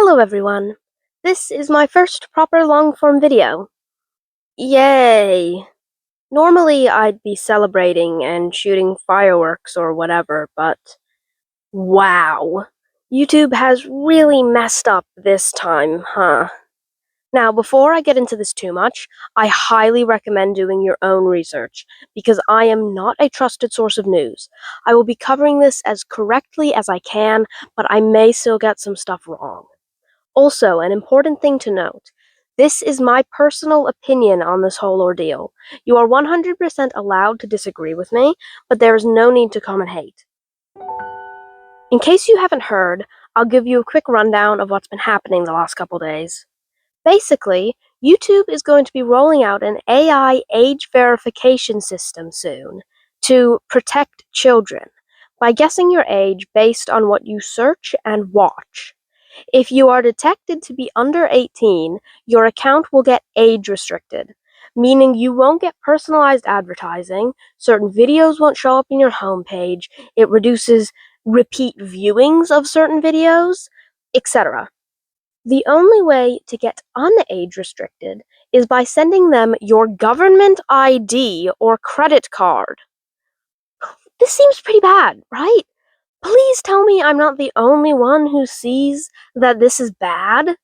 Hello everyone! This is my first proper long-form video. Yay! Normally I'd be celebrating and shooting fireworks or whatever, but wow! YouTube has really messed up this time, huh? Now, before I get into this too much, I highly recommend doing your own research, because I am not a trusted source of news. I will be covering this as correctly as I can, but I may still get some stuff wrong. Also, an important thing to note, this is my personal opinion on this whole ordeal. You are 100% allowed to disagree with me, but there is no need to come and hate. In case you haven't heard, I'll give you a quick rundown of what's been happening the last couple days. Basically, YouTube is going to be rolling out an AI age verification system soon to protect children by guessing your age based on what you search and watch. If you are detected to be under 18, your account will get age restricted, meaning you won't get personalized advertising, certain videos won't show up in your homepage, it reduces repeat viewings of certain videos, etc. The only way to get unage restricted is by sending them your government ID or credit card. This seems pretty bad, right? Please tell me I'm not the only one who sees that this is bad.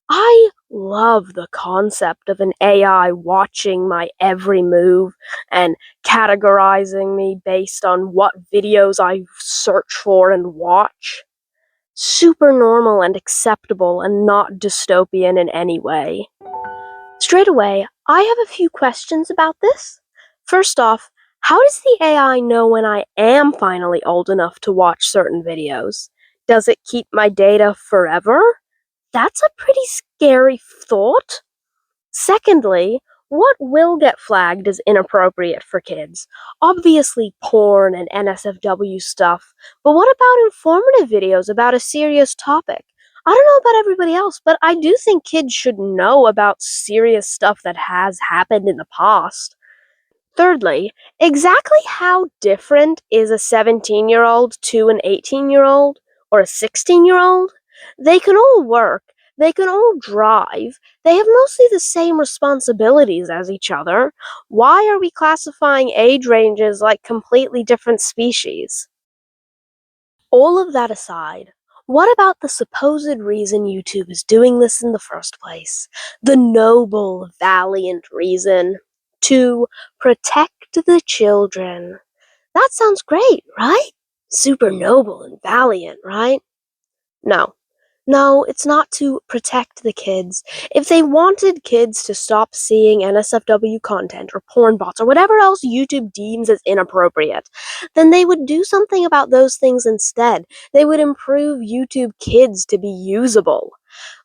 I love the concept of an AI watching my every move and categorizing me based on what videos I search for and watch. Super normal and acceptable and not dystopian in any way. Straight away, I have a few questions about this. First off, how does the AI know when I am finally old enough to watch certain videos? Does it keep my data forever? That's a pretty scary thought. Secondly, what will get flagged as inappropriate for kids? Obviously porn and NSFW stuff, but what about informative videos about a serious topic? I don't know about everybody else, but I do think kids should know about serious stuff that has happened in the past. Thirdly, exactly how different is a 17-year-old to an 18-year-old or a 16-year-old? They can all work, they can all drive, they have mostly the same responsibilities as each other. Why are we classifying age ranges like completely different species? All of that aside, what about the supposed reason YouTube is doing this in the first place? The noble, valiant reason to protect the children. That sounds great, right? Super noble and valiant, right? No. No, it's not to protect the kids. If they wanted kids to stop seeing NSFW content or porn bots or whatever else YouTube deems as inappropriate, then they would do something about those things instead. They would improve YouTube Kids to be usable.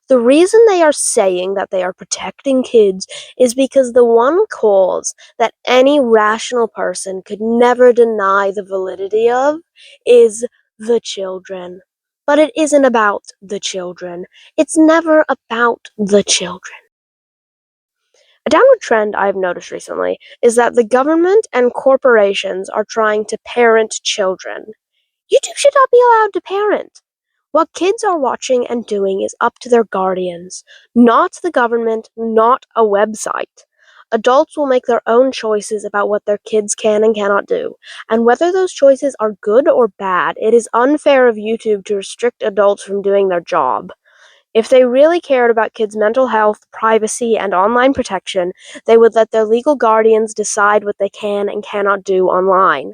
The reason they are saying that they are protecting kids is because the one cause that any rational person could never deny the validity of is the children. But it isn't about the children. It's never about the children. A downward trend I've noticed recently is that the government and corporations are trying to parent children. YouTube should not be allowed to parent. What kids are watching and doing is up to their guardians, not the government, not a website. Adults will make their own choices about what their kids can and cannot do, and whether those choices are good or bad, it is unfair of YouTube to restrict adults from doing their job. If they really cared about kids' mental health, privacy, and online protection, they would let their legal guardians decide what they can and cannot do online.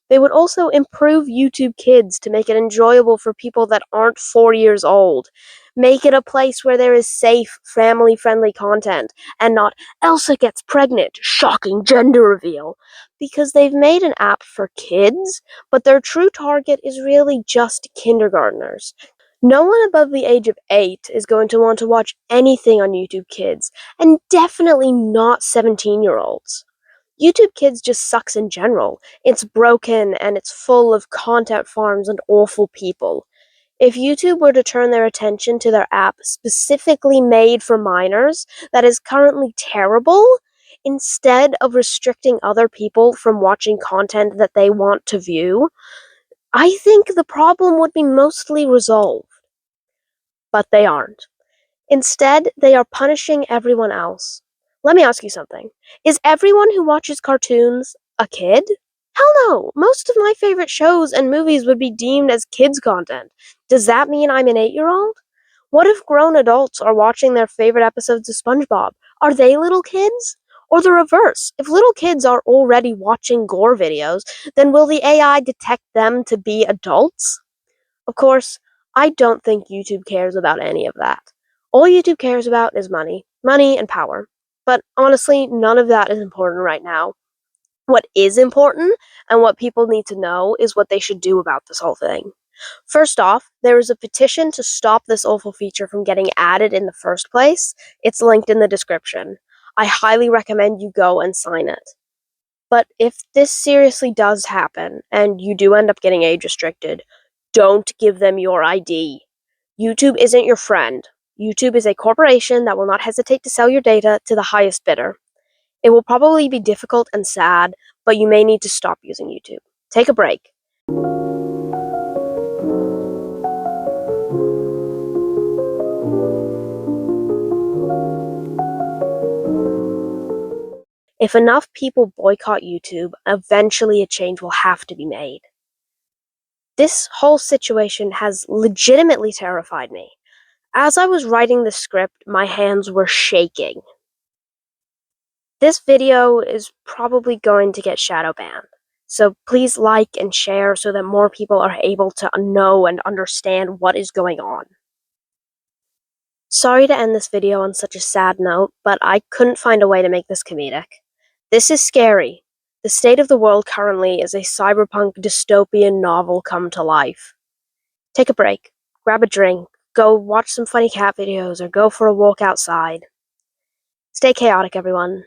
They would also improve YouTube Kids to make it enjoyable for people that aren't 4 years old. Make it a place where there is safe, family-friendly content, and not Elsa gets pregnant, shocking gender reveal. Because they've made an app for kids, but their true target is really just kindergartners. No one above the age of 8 is going to want to watch anything on YouTube Kids, and definitely not 17-year-olds. YouTube Kids just sucks in general. It's broken, and it's full of content farms and awful people. If YouTube were to turn their attention to their app specifically made for minors that is currently terrible, instead of restricting other people from watching content that they want to view, I think the problem would be mostly resolved. But they aren't. Instead, they are punishing everyone else. Let me ask you something. Is everyone who watches cartoons a kid? Hell no! Most of my favorite shows and movies would be deemed as kids' content. Does that mean I'm an 8-year-old? What if grown adults are watching their favorite episodes of SpongeBob? Are they little kids? Or the reverse. If little kids are already watching gore videos, then will the AI detect them to be adults? Of course, I don't think YouTube cares about any of that. All YouTube cares about is money. Money and power. But honestly, none of that is important right now. What is important, and what people need to know, is what they should do about this whole thing. First off, there is a petition to stop this awful feature from getting added in the first place. It's linked in the description. I highly recommend you go and sign it. But if this seriously does happen, and you do end up getting age restricted, don't give them your ID. YouTube isn't your friend. YouTube is a corporation that will not hesitate to sell your data to the highest bidder. It will probably be difficult and sad, but you may need to stop using YouTube. Take a break. If enough people boycott YouTube, eventually a change will have to be made. This whole situation has legitimately terrified me. As I was writing the script, my hands were shaking. This video is probably going to get shadow banned, so please like and share so that more people are able to know and understand what is going on. Sorry to end this video on such a sad note, but I couldn't find a way to make this comedic. This is scary. The state of the world currently is a cyberpunk dystopian novel come to life. Take a break, grab a drink, go watch some funny cat videos, or go for a walk outside. Stay chaotic, everyone.